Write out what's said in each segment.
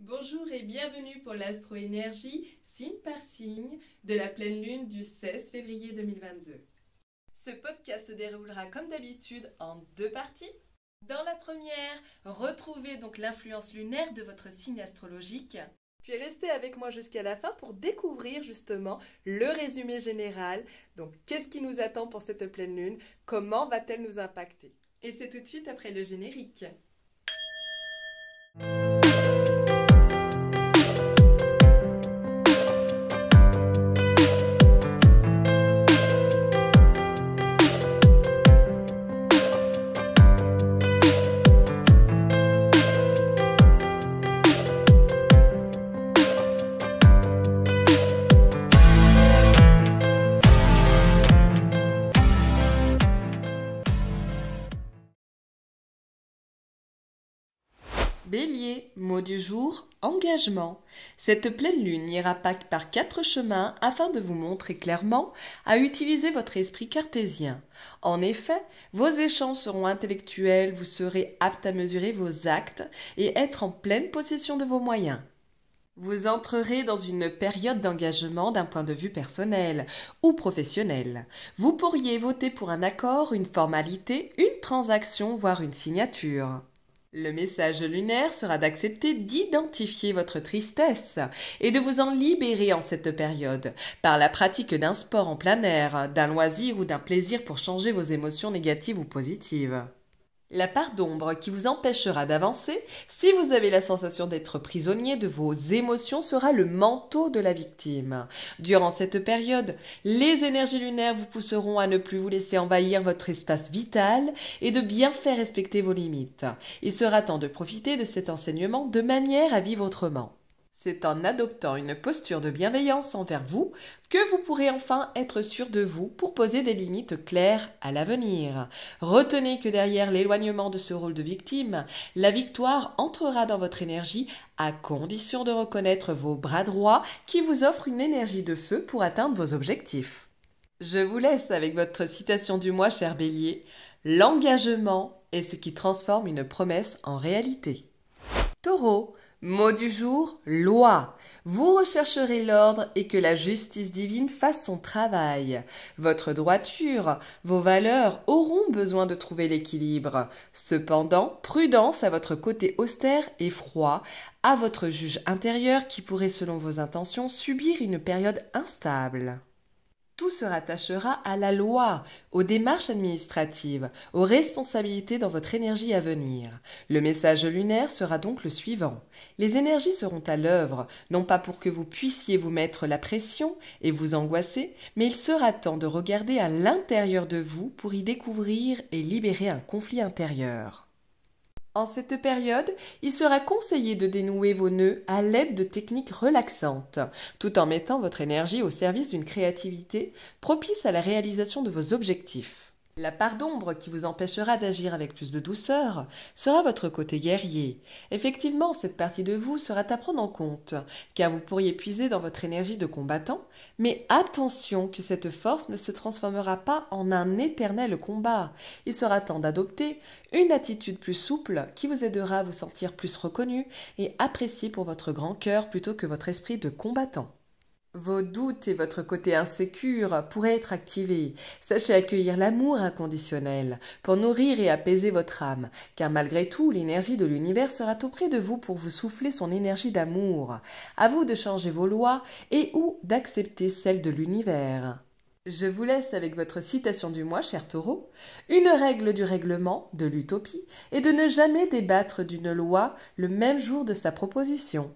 Bonjour et bienvenue pour l'astro-énergie, signe par signe, de la pleine lune du 16 février 2022. Ce podcast se déroulera comme d'habitude en deux parties. Dans la première, retrouvez donc l'influence lunaire de votre signe astrologique. Puis restez avec moi jusqu'à la fin pour découvrir justement le résumé général. Donc, qu'est-ce qui nous attend pour cette pleine lune? Comment va-t-elle nous impacter? Et c'est tout de suite après le générique. Bélier, mot du jour, engagement. Cette pleine lune n'ira pas par 4 chemins afin de vous montrer clairement à utiliser votre esprit cartésien. En effet, vos échanges seront intellectuels, vous serez apte à mesurer vos actes et être en pleine possession de vos moyens. Vous entrerez dans une période d'engagement d'un point de vue personnel ou professionnel. Vous pourriez voter pour un accord, une formalité, une transaction, voire une signature. Le message lunaire sera d'accepter d'identifier votre tristesse et de vous en libérer en cette période par la pratique d'un sport en plein air, d'un loisir ou d'un plaisir pour changer vos émotions négatives ou positives. La part d'ombre qui vous empêchera d'avancer, si vous avez la sensation d'être prisonnier de vos émotions, sera le manteau de la victime. Durant cette période, les énergies lunaires vous pousseront à ne plus vous laisser envahir votre espace vital et de bien faire respecter vos limites. Il sera temps de profiter de cet enseignement de manière à vivre autrement. C'est en adoptant une posture de bienveillance envers vous que vous pourrez enfin être sûr de vous pour poser des limites claires à l'avenir. Retenez que derrière l'éloignement de ce rôle de victime, la victoire entrera dans votre énergie à condition de reconnaître vos bras droits qui vous offrent une énergie de feu pour atteindre vos objectifs. Je vous laisse avec votre citation du mois, cher Bélier. L'engagement est ce qui transforme une promesse en réalité. Taureau, mot du jour, loi. Vous rechercherez l'ordre et que la justice divine fasse son travail. Votre droiture, vos valeurs auront besoin de trouver l'équilibre. Cependant, prudence à votre côté austère et froid, à votre juge intérieur qui pourrait, selon vos intentions, subir une période instable. Tout se rattachera à la loi, aux démarches administratives, aux responsabilités dans votre énergie à venir. Le message lunaire sera donc le suivant. Les énergies seront à l'œuvre, non pas pour que vous puissiez vous mettre la pression et vous angoisser, mais il sera temps de regarder à l'intérieur de vous pour y découvrir et libérer un conflit intérieur. En cette période, il sera conseillé de dénouer vos nœuds à l'aide de techniques relaxantes, tout en mettant votre énergie au service d'une créativité propice à la réalisation de vos objectifs. La part d'ombre qui vous empêchera d'agir avec plus de douceur sera votre côté guerrier. Effectivement, cette partie de vous sera à prendre en compte, car vous pourriez puiser dans votre énergie de combattant, mais attention que cette force ne se transformera pas en un éternel combat. Il sera temps d'adopter une attitude plus souple qui vous aidera à vous sentir plus reconnu et apprécié pour votre grand cœur plutôt que votre esprit de combattant. Vos doutes et votre côté insécure pourraient être activés. Sachez accueillir l'amour inconditionnel pour nourrir et apaiser votre âme, car malgré tout, l'énergie de l'univers sera auprès de vous pour vous souffler son énergie d'amour. À vous de changer vos lois et ou d'accepter celles de l'univers. Je vous laisse avec votre citation du mois, cher Taureau. Une règle du règlement, de l'utopie, est de ne jamais débattre d'une loi le même jour de sa proposition.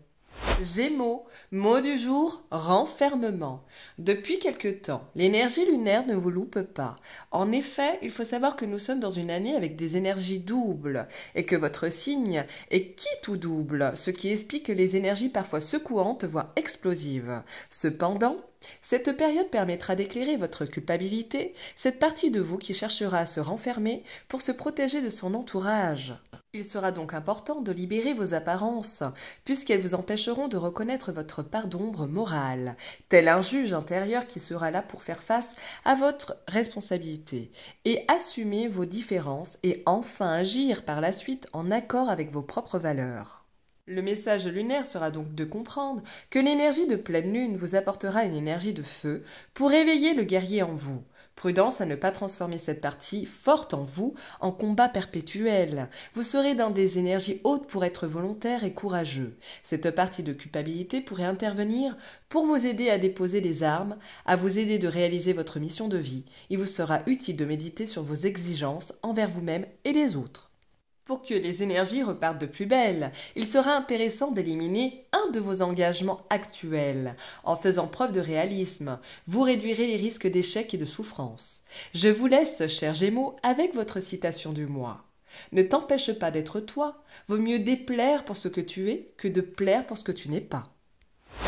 Gémeaux, mot du jour, renfermement. Depuis quelque temps, l'énergie lunaire ne vous loupe pas. En effet, il faut savoir que nous sommes dans une année avec des énergies doubles et que votre signe est quitte ou double, ce qui explique les énergies parfois secouantes, voire explosives. Cependant, cette période permettra d'éclairer votre culpabilité, cette partie de vous qui cherchera à se renfermer pour se protéger de son entourage. Il sera donc important de libérer vos apparences, puisqu'elles vous empêcheront de reconnaître votre part d'ombre morale, tel un juge intérieur qui sera là pour faire face à votre responsabilité, et assumer vos différences et enfin agir par la suite en accord avec vos propres valeurs. Le message lunaire sera donc de comprendre que l'énergie de pleine lune vous apportera une énergie de feu pour éveiller le guerrier en vous. Prudence à ne pas transformer cette partie forte en vous en combat perpétuel. Vous serez dans des énergies hautes pour être volontaire et courageux. Cette partie de culpabilité pourrait intervenir pour vous aider à déposer les armes, à vous aider de réaliser votre mission de vie. Il vous sera utile de méditer sur vos exigences envers vous-même et les autres. Pour que les énergies repartent de plus belle, il sera intéressant d'éliminer un de vos engagements actuels. En faisant preuve de réalisme, vous réduirez les risques d'échec et de souffrance. Je vous laisse, chers Gémeaux, avec votre citation du mois. Ne t'empêche pas d'être toi. Vaut mieux déplaire pour ce que tu es que de plaire pour ce que tu n'es pas.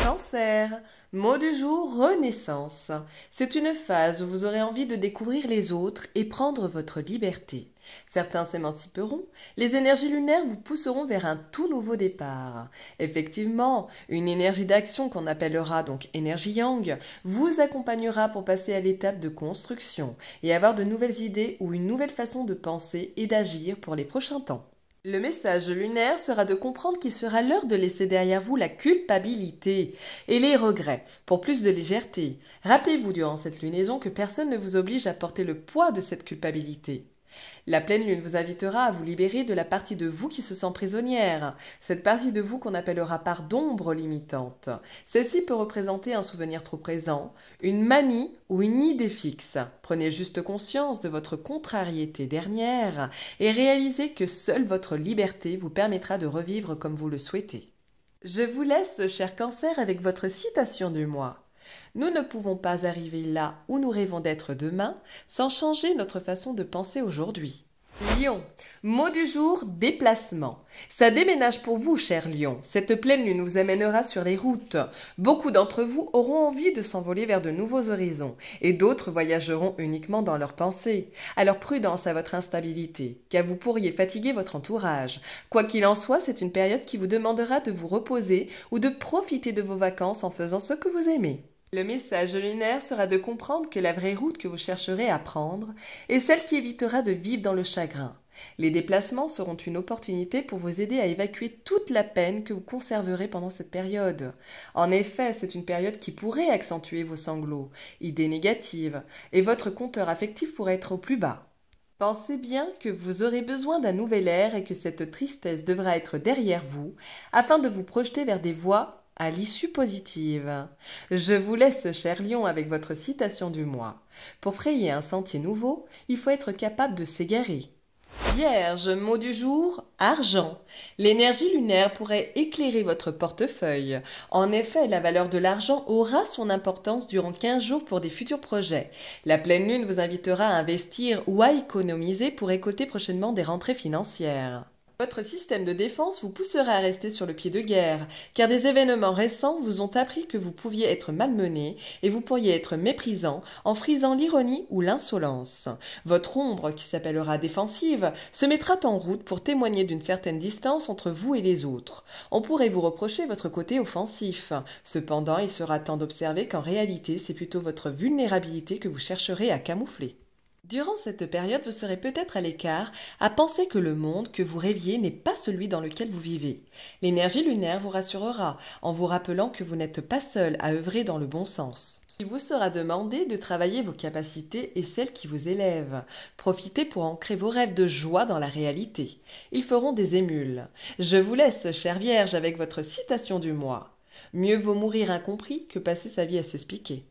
Cancer, mot du jour, renaissance. C'est une phase où vous aurez envie de découvrir les autres et prendre votre liberté. Certains s'émanciperont, les énergies lunaires vous pousseront vers un tout nouveau départ. Effectivement, une énergie d'action qu'on appellera donc énergie yang vous accompagnera pour passer à l'étape de construction et avoir de nouvelles idées ou une nouvelle façon de penser et d'agir pour les prochains temps. Le message lunaire sera de comprendre qu'il sera l'heure de laisser derrière vous la culpabilité et les regrets pour plus de légèreté. Rappelez-vous durant cette lunaison que personne ne vous oblige à porter le poids de cette culpabilité. La pleine lune vous invitera à vous libérer de la partie de vous qui se sent prisonnière, cette partie de vous qu'on appellera part d'ombre limitante. Celle-ci peut représenter un souvenir trop présent, une manie ou une idée fixe. Prenez juste conscience de votre contrariété dernière et réalisez que seule votre liberté vous permettra de revivre comme vous le souhaitez. Je vous laisse, cher Cancer, avec votre citation du mois. Nous ne pouvons pas arriver là où nous rêvons d'être demain sans changer notre façon de penser aujourd'hui. Lion, mot du jour, déplacement. Ça déménage pour vous, cher Lion. Cette pleine lune vous amènera sur les routes. Beaucoup d'entre vous auront envie de s'envoler vers de nouveaux horizons et d'autres voyageront uniquement dans leurs pensées. Alors prudence à votre instabilité, car vous pourriez fatiguer votre entourage. Quoi qu'il en soit, c'est une période qui vous demandera de vous reposer ou de profiter de vos vacances en faisant ce que vous aimez. Le message lunaire sera de comprendre que la vraie route que vous chercherez à prendre est celle qui évitera de vivre dans le chagrin. Les déplacements seront une opportunité pour vous aider à évacuer toute la peine que vous conserverez pendant cette période. En effet, c'est une période qui pourrait accentuer vos sanglots, idées négatives, et votre compteur affectif pourrait être au plus bas. Pensez bien que vous aurez besoin d'un nouvel air et que cette tristesse devra être derrière vous afin de vous projeter vers des voies à l'issue positive. Je vous laisse, cher Lion, avec votre citation du mois. Pour frayer un sentier nouveau, il faut être capable de s'égarer. Vierge, mot du jour, argent. L'énergie lunaire pourrait éclairer votre portefeuille. En effet, la valeur de l'argent aura son importance durant 15 jours pour des futurs projets. La pleine lune vous invitera à investir ou à économiser pour récolter prochainement des rentrées financières. Votre système de défense vous poussera à rester sur le pied de guerre, car des événements récents vous ont appris que vous pouviez être malmené et vous pourriez être méprisant en frisant l'ironie ou l'insolence. Votre ombre, qui s'appellera défensive, se mettra en route pour témoigner d'une certaine distance entre vous et les autres. On pourrait vous reprocher votre côté offensif. Cependant, il sera temps d'observer qu'en réalité, c'est plutôt votre vulnérabilité que vous chercherez à camoufler. Durant cette période, vous serez peut-être à l'écart à penser que le monde que vous rêviez n'est pas celui dans lequel vous vivez. L'énergie lunaire vous rassurera en vous rappelant que vous n'êtes pas seul à œuvrer dans le bon sens. Il vous sera demandé de travailler vos capacités et celles qui vous élèvent. Profitez pour ancrer vos rêves de joie dans la réalité. Ils feront des émules. Je vous laisse, chère Vierge, avec votre citation du mois. Mieux vaut mourir incompris que passer sa vie à s'expliquer.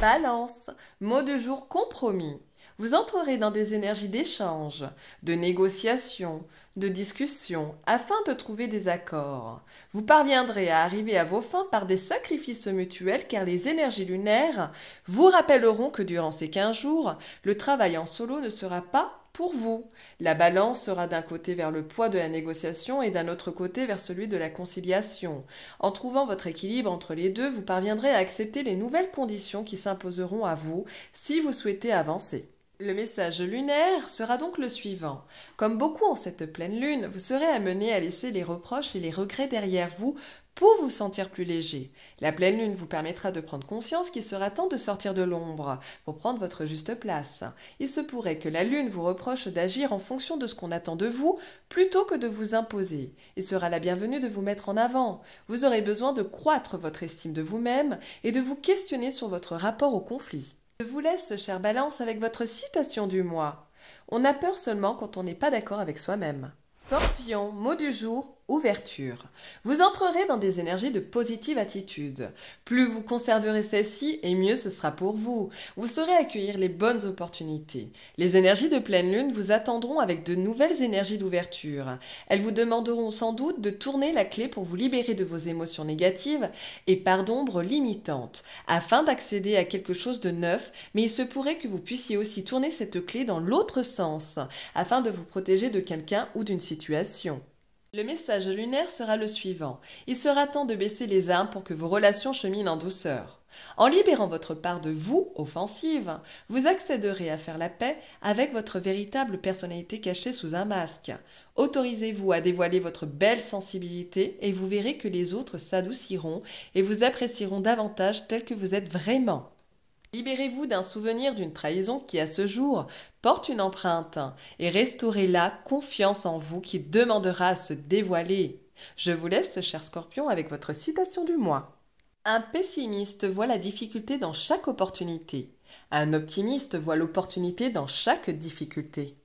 Balance, mot du jour, compromis. Vous entrerez dans des énergies d'échange, de négociation, de discussion, afin de trouver des accords. Vous parviendrez à arriver à vos fins par des sacrifices mutuels, car les énergies lunaires vous rappelleront que durant ces 15 jours, le travail en solo ne sera pas pour vous. La balance sera d'un côté vers le poids de la négociation et d'un autre côté vers celui de la conciliation. En trouvant votre équilibre entre les deux, vous parviendrez à accepter les nouvelles conditions qui s'imposeront à vous si vous souhaitez avancer. Le message lunaire sera donc le suivant. Comme beaucoup en cette pleine lune, vous serez amené à laisser les reproches et les regrets derrière vous pour vous sentir plus léger. La pleine lune vous permettra de prendre conscience qu'il sera temps de sortir de l'ombre pour prendre votre juste place. Il se pourrait que la lune vous reproche d'agir en fonction de ce qu'on attend de vous plutôt que de vous imposer. Il sera la bienvenue de vous mettre en avant. Vous aurez besoin de croître votre estime de vous-même et de vous questionner sur votre rapport au conflit. Je vous laisse, chère Balance, avec votre citation du mois. On a peur seulement quand on n'est pas d'accord avec soi-même. Scorpion, mot du jour, ouverture. Vous entrerez dans des énergies de positive attitude. Plus vous conserverez celles-ci, et mieux ce sera pour vous. Vous saurez accueillir les bonnes opportunités. Les énergies de pleine lune vous attendront avec de nouvelles énergies d'ouverture. Elles vous demanderont sans doute de tourner la clé pour vous libérer de vos émotions négatives et par d'ombres limitantes, afin d'accéder à quelque chose de neuf, mais il se pourrait que vous puissiez aussi tourner cette clé dans l'autre sens, afin de vous protéger de quelqu'un ou d'une situation. Le message lunaire sera le suivant. Il sera temps de baisser les armes pour que vos relations cheminent en douceur. En libérant votre part de vous, offensive, vous accéderez à faire la paix avec votre véritable personnalité cachée sous un masque. Autorisez-vous à dévoiler votre belle sensibilité et vous verrez que les autres s'adouciront et vous apprécieront davantage tel que vous êtes vraiment. Libérez-vous d'un souvenir d'une trahison qui, à ce jour, porte une empreinte et restaurez la confiance en vous qui demandera à se dévoiler. Je vous laisse, cher Scorpion, avec votre citation du mois. Un pessimiste voit la difficulté dans chaque opportunité. Un optimiste voit l'opportunité dans chaque difficulté.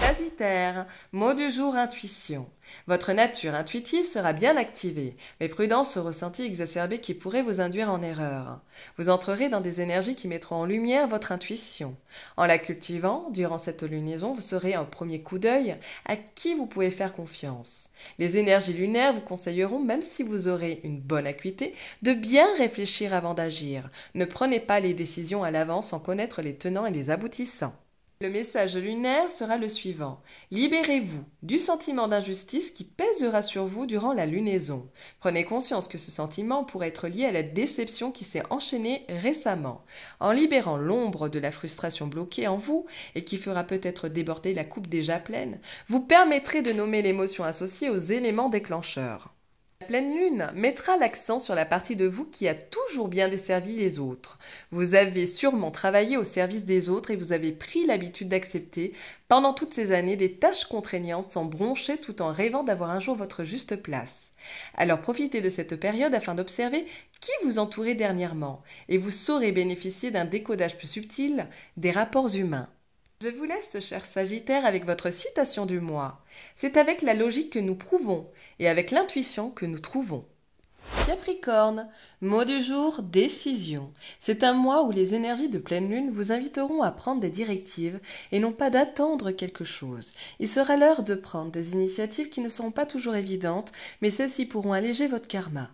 Sagittaire, mot du jour intuition. Votre nature intuitive sera bien activée, mais prudence au ressenti exacerbé qui pourrait vous induire en erreur. Vous entrerez dans des énergies qui mettront en lumière votre intuition. En la cultivant, durant cette lunaison, vous saurez un premier coup d'œil à qui vous pouvez faire confiance. Les énergies lunaires vous conseilleront, même si vous aurez une bonne acuité, de bien réfléchir avant d'agir. Ne prenez pas les décisions à l'avance sans connaître les tenants et les aboutissants. Le message lunaire sera le suivant. Libérez-vous du sentiment d'injustice qui pèsera sur vous durant la lunaison. Prenez conscience que ce sentiment pourrait être lié à la déception qui s'est enchaînée récemment. En libérant l'ombre de la frustration bloquée en vous et qui fera peut-être déborder la coupe déjà pleine, vous permettrez de nommer l'émotion associée aux éléments déclencheurs. La pleine lune mettra l'accent sur la partie de vous qui a toujours bien desservi les autres. Vous avez sûrement travaillé au service des autres et vous avez pris l'habitude d'accepter pendant toutes ces années des tâches contraignantes sans broncher tout en rêvant d'avoir un jour votre juste place. Alors profitez de cette période afin d'observer qui vous entourait dernièrement et vous saurez bénéficier d'un décodage plus subtil des rapports humains. Je vous laisse, cher Sagittaire, avec votre citation du mois. C'est avec la logique que nous prouvons et avec l'intuition que nous trouvons. Capricorne, mot du jour, décision. C'est un mois où les énergies de pleine lune vous inviteront à prendre des directives et non pas d'attendre quelque chose. Il sera l'heure de prendre des initiatives qui ne seront pas toujours évidentes, mais celles-ci pourront alléger votre karma.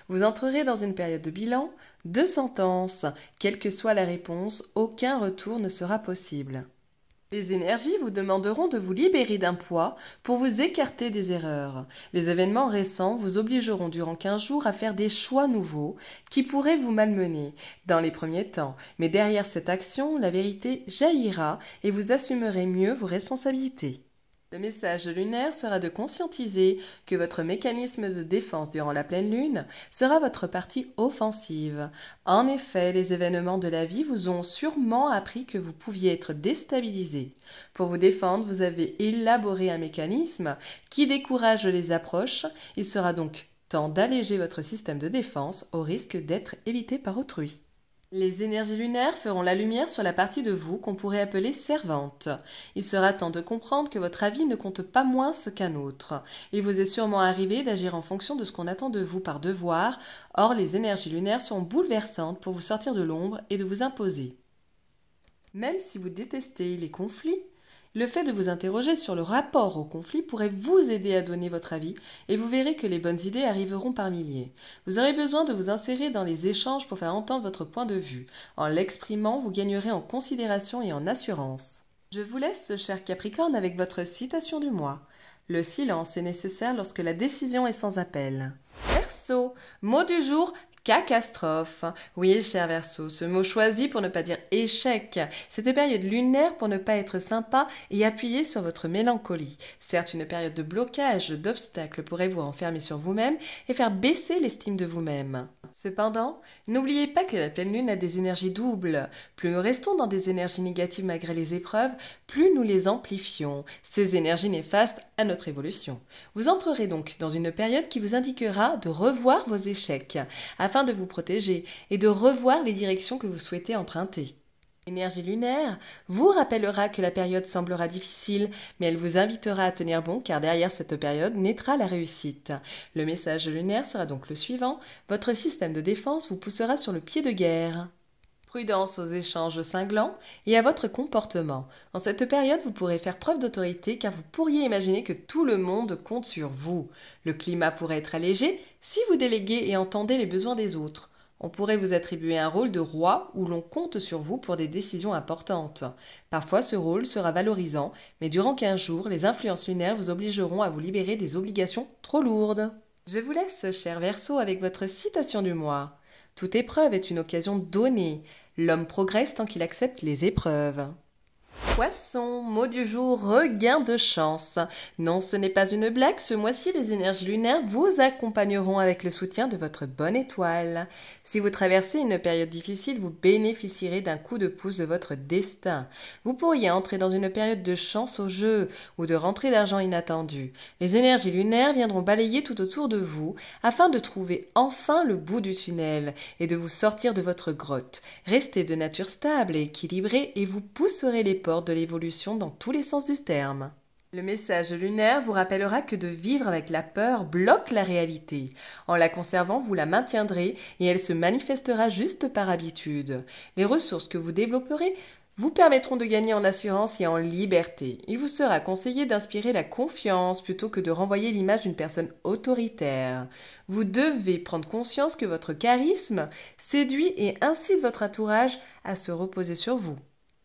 Vous entrerez dans une période de bilan, de sentence. Quelle que soit la réponse, aucun retour ne sera possible. Les énergies vous demanderont de vous libérer d'un poids pour vous écarter des erreurs. Les événements récents vous obligeront durant 15 jours à faire des choix nouveaux qui pourraient vous malmener dans les premiers temps. Mais derrière cette action, la vérité jaillira et vous assumerez mieux vos responsabilités. Le message lunaire sera de conscientiser que votre mécanisme de défense durant la pleine lune sera votre partie offensive. En effet, les événements de la vie vous ont sûrement appris que vous pouviez être déstabilisé. Pour vous défendre, vous avez élaboré un mécanisme qui décourage les approches. Il sera donc temps d'alléger votre système de défense au risque d'être évité par autrui. Les énergies lunaires feront la lumière sur la partie de vous qu'on pourrait appeler servante. Il sera temps de comprendre que votre avis ne compte pas moins qu'un autre. Il vous est sûrement arrivé d'agir en fonction de ce qu'on attend de vous par devoir. Or, les énergies lunaires sont bouleversantes pour vous sortir de l'ombre et de vous imposer. Même si vous détestez les conflits, le fait de vous interroger sur le rapport au conflit pourrait vous aider à donner votre avis et vous verrez que les bonnes idées arriveront par milliers. Vous aurez besoin de vous insérer dans les échanges pour faire entendre votre point de vue. En l'exprimant, vous gagnerez en considération et en assurance. Je vous laisse, cher Capricorne, avec votre citation du mois. Le silence est nécessaire lorsque la décision est sans appel. Verseau, mot du jour, Catastrophe. Oui, cher Verseau, ce mot choisi pour ne pas dire échec. Cette période lunaire pour ne pas être sympa et appuyer sur votre mélancolie. Certes, une période de blocage, d'obstacles pourrait vous renfermer sur vous-même et faire baisser l'estime de vous-même. Cependant, n'oubliez pas que la pleine lune a des énergies doubles. Plus nous restons dans des énergies négatives malgré les épreuves, plus nous les amplifions, ces énergies néfastes à notre évolution. Vous entrerez donc dans une période qui vous indiquera de revoir vos échecs, afin de vous protéger et de revoir les directions que vous souhaitez emprunter. L'énergie lunaire vous rappellera que la période semblera difficile, mais elle vous invitera à tenir bon car derrière cette période naîtra la réussite. Le message lunaire sera donc le suivant, votre système de défense vous poussera sur le pied de guerre. Prudence aux échanges cinglants et à votre comportement. En cette période, vous pourrez faire preuve d'autorité car vous pourriez imaginer que tout le monde compte sur vous. Le climat pourrait être allégé si vous déléguez et entendez les besoins des autres. On pourrait vous attribuer un rôle de roi où l'on compte sur vous pour des décisions importantes. Parfois, ce rôle sera valorisant, mais durant 15 jours, les influences lunaires vous obligeront à vous libérer des obligations trop lourdes. Je vous laisse, cher Verseau, avec votre citation du mois. Toute épreuve est une occasion donnée. L'homme progresse tant qu'il accepte les épreuves. Poisson, mot du jour, regain de chance. Non, ce n'est pas une blague, ce mois-ci, les énergies lunaires vous accompagneront avec le soutien de votre bonne étoile. Si vous traversez une période difficile, vous bénéficierez d'un coup de pouce de votre destin. Vous pourriez entrer dans une période de chance au jeu ou de rentrée d'argent inattendue. Les énergies lunaires viendront balayer tout autour de vous afin de trouver enfin le bout du tunnel et de vous sortir de votre grotte. Restez de nature stable et équilibrée et vous pousserez les portes de l'évolution dans tous les sens du terme. Le message lunaire vous rappellera que de vivre avec la peur bloque la réalité. En la conservant, vous la maintiendrez et elle se manifestera juste par habitude. Les ressources que vous développerez vous permettront de gagner en assurance et en liberté. Il vous sera conseillé d'inspirer la confiance plutôt que de renvoyer l'image d'une personne autoritaire. Vous devez prendre conscience que votre charisme séduit et incite votre entourage à se reposer sur vous.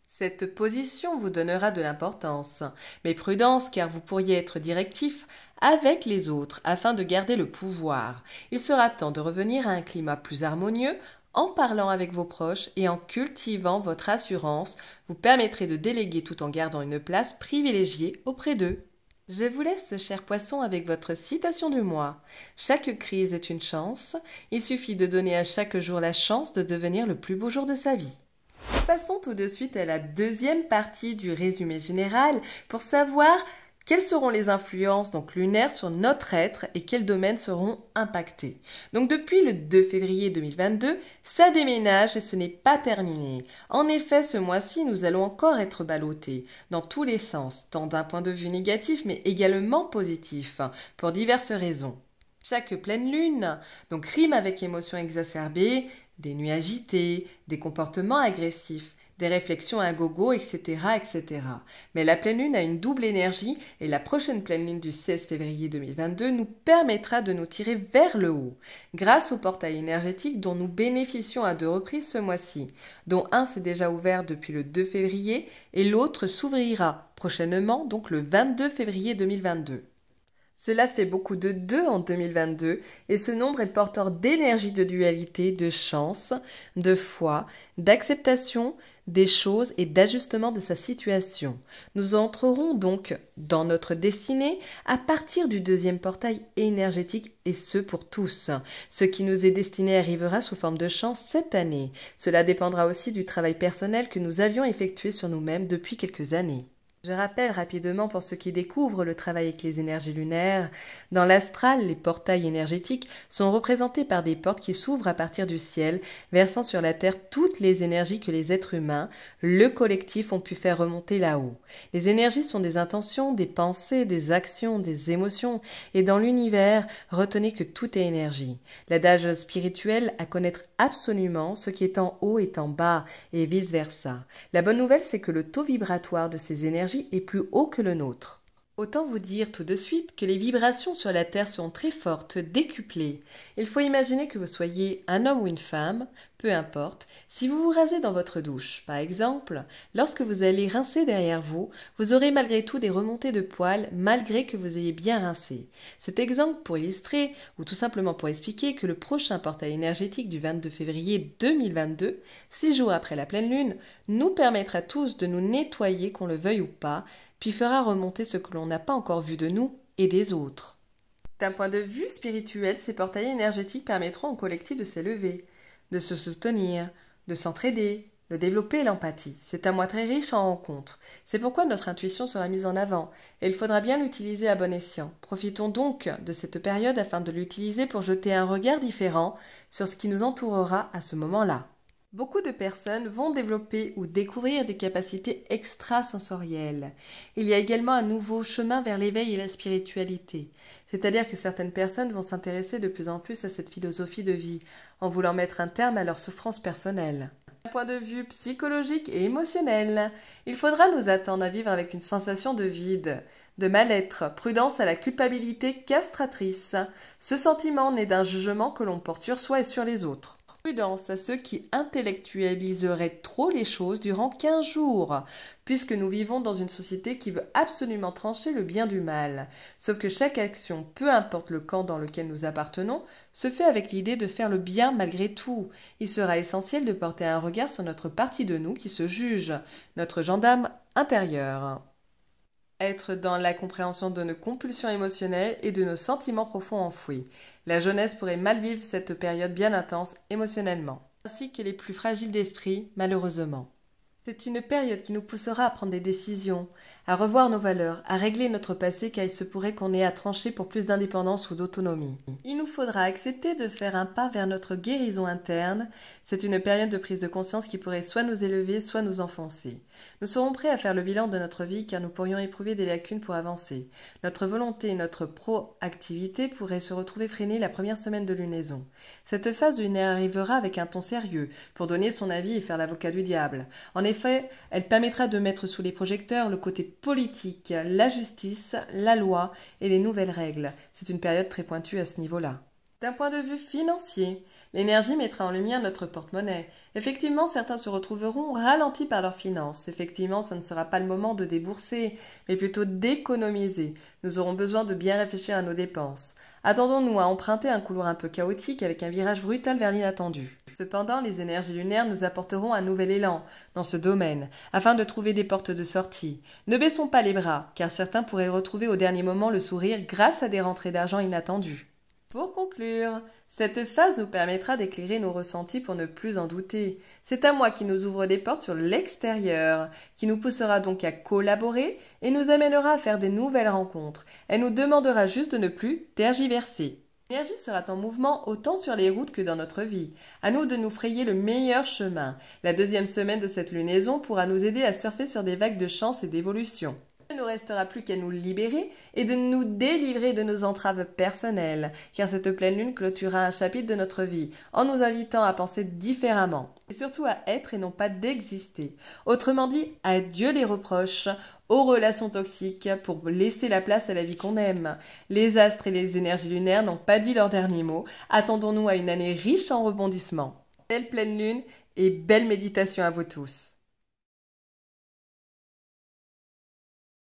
Cette position vous donnera de l'importance, mais prudence car vous pourriez être directif avec les autres afin de garder le pouvoir. Il sera temps de revenir à un climat plus harmonieux en parlant avec vos proches et en cultivant votre assurance. Vous permettrez de déléguer tout en gardant une place privilégiée auprès d'eux. Je vous laisse, cher poisson, avec votre citation du mois. Chaque crise est une chance. Il suffit de donner à chaque jour la chance de devenir le plus beau jour de sa vie. Passons tout de suite à la deuxième partie du résumé général pour savoir quelles seront les influences lunaires sur notre être et quels domaines seront impactés. Donc depuis le 2 février 2022, ça déménage et ce n'est pas terminé. En effet, ce mois-ci, nous allons encore être ballottés dans tous les sens, tant d'un point de vue négatif mais également positif, pour diverses raisons. Chaque pleine lune rime avec émotions exacerbées, des nuits agitées, des comportements agressifs, des réflexions à gogo, etc., etc. Mais la pleine lune a une double énergie et la prochaine pleine lune du 16 février 2022 nous permettra de nous tirer vers le haut, grâce au portail énergétique dont nous bénéficions à 2 reprises ce mois-ci, dont un s'est déjà ouvert depuis le 2 février et l'autre s'ouvrira prochainement, donc le 22 février 2022. Cela fait beaucoup de 2 en 2022 et ce nombre est porteur d'énergie de dualité, de chance, de foi, d'acceptation des choses et d'ajustement de sa situation. Nous entrerons donc dans notre destinée à partir du 2e portail énergétique et ce pour tous. Ce qui nous est destiné arrivera sous forme de chance cette année. Cela dépendra aussi du travail personnel que nous avions effectué sur nous-mêmes depuis quelques années. Je rappelle rapidement pour ceux qui découvrent le travail avec les énergies lunaires, dans l'astral, les portails énergétiques sont représentés par des portes qui s'ouvrent à partir du ciel, versant sur la terre toutes les énergies que les êtres humains, le collectif, ont pu faire remonter là-haut. Les énergies sont des intentions, des pensées, des actions, des émotions, et dans l'univers, retenez que tout est énergie. L'adage spirituel à connaître absolument ce qui est en haut est en bas, et vice-versa. La bonne nouvelle, c'est que le taux vibratoire de ces énergies est plus haut que le nôtre. Autant vous dire tout de suite que les vibrations sur la Terre sont très fortes, décuplées. Il faut imaginer que vous soyez un homme ou une femme, peu importe. Si vous vous rasez dans votre douche, par exemple, lorsque vous allez rincer derrière vous, vous aurez malgré tout des remontées de poils malgré que vous ayez bien rincé. Cet exemple pour illustrer, ou tout simplement pour expliquer que le prochain portail énergétique du 22 février 2022, 6 jours après la pleine lune, nous permettra tous de nous nettoyer qu'on le veuille ou pas, puis fera remonter ce que l'on n'a pas encore vu de nous et des autres. D'un point de vue spirituel, ces portails énergétiques permettront au collectif de s'élever, de se soutenir, de s'entraider, de développer l'empathie. C'est un mois très riche en rencontres. C'est pourquoi notre intuition sera mise en avant, et il faudra bien l'utiliser à bon escient. Profitons donc de cette période afin de l'utiliser pour jeter un regard différent sur ce qui nous entourera à ce moment-là. Beaucoup de personnes vont développer ou découvrir des capacités extrasensorielles. Il y a également un nouveau chemin vers l'éveil et la spiritualité. C'est-à-dire que certaines personnes vont s'intéresser de plus en plus à cette philosophie de vie, en voulant mettre un terme à leurs souffrances personnelles. D'un point de vue psychologique et émotionnel, il faudra nous attendre à vivre avec une sensation de vide, de mal-être, prudence à la culpabilité castratrice. Ce sentiment naît d'un jugement que l'on porte sur soi et sur les autres. Prudence à ceux qui intellectualiseraient trop les choses durant 15 jours, puisque nous vivons dans une société qui veut absolument trancher le bien du mal. Sauf que chaque action, peu importe le camp dans lequel nous appartenons, se fait avec l'idée de faire le bien malgré tout. Il sera essentiel de porter un regard sur notre partie de nous qui se juge, notre gendarme intérieur. Être dans la compréhension de nos compulsions émotionnelles et de nos sentiments profonds enfouis. La jeunesse pourrait mal vivre cette période bien intense émotionnellement, ainsi que les plus fragiles d'esprit, malheureusement. C'est une période qui nous poussera à prendre des décisions, à revoir nos valeurs, à régler notre passé car il se pourrait qu'on ait à trancher pour plus d'indépendance ou d'autonomie. Il nous faudra accepter de faire un pas vers notre guérison interne. C'est une période de prise de conscience qui pourrait soit nous élever, soit nous enfoncer. Nous serons prêts à faire le bilan de notre vie car nous pourrions éprouver des lacunes pour avancer. Notre volonté et notre proactivité pourraient se retrouver freinées la première semaine de lunaison. Cette phase lunaire arrivera avec un ton sérieux pour donner son avis et faire l'avocat du diable. En effet, elle permettra de mettre sous les projecteurs le côté politique, la justice, la loi et les nouvelles règles. C'est une période très pointue à ce niveau-là. D'un point de vue financier, l'énergie mettra en lumière notre porte-monnaie. Effectivement, certains se retrouveront ralentis par leurs finances. Effectivement, ça ne sera pas le moment de débourser, mais plutôt d'économiser. Nous aurons besoin de bien réfléchir à nos dépenses. Attendons-nous à emprunter un couloir un peu chaotique avec un virage brutal vers l'inattendu. Cependant, les énergies lunaires nous apporteront un nouvel élan dans ce domaine, afin de trouver des portes de sortie. Ne baissons pas les bras, car certains pourraient retrouver au dernier moment le sourire grâce à des rentrées d'argent inattendues. Pour conclure, cette phase nous permettra d'éclairer nos ressentis pour ne plus en douter. C'est un mois qui nous ouvre des portes sur l'extérieur, qui nous poussera donc à collaborer et nous amènera à faire des nouvelles rencontres. Elle nous demandera juste de ne plus tergiverser. L'énergie sera en mouvement autant sur les routes que dans notre vie. À nous de nous frayer le meilleur chemin. La deuxième semaine de cette lunaison pourra nous aider à surfer sur des vagues de chance et d'évolution. Il ne nous restera plus qu'à nous libérer et de nous délivrer de nos entraves personnelles, car cette pleine lune clôturera un chapitre de notre vie, en nous invitant à penser différemment, et surtout à être et non pas d'exister. Autrement dit, adieu les reproches, aux relations toxiques, pour laisser la place à la vie qu'on aime. Les astres et les énergies lunaires n'ont pas dit leur dernier mot, attendons-nous à une année riche en rebondissements. Belle pleine lune et belle méditation à vous tous.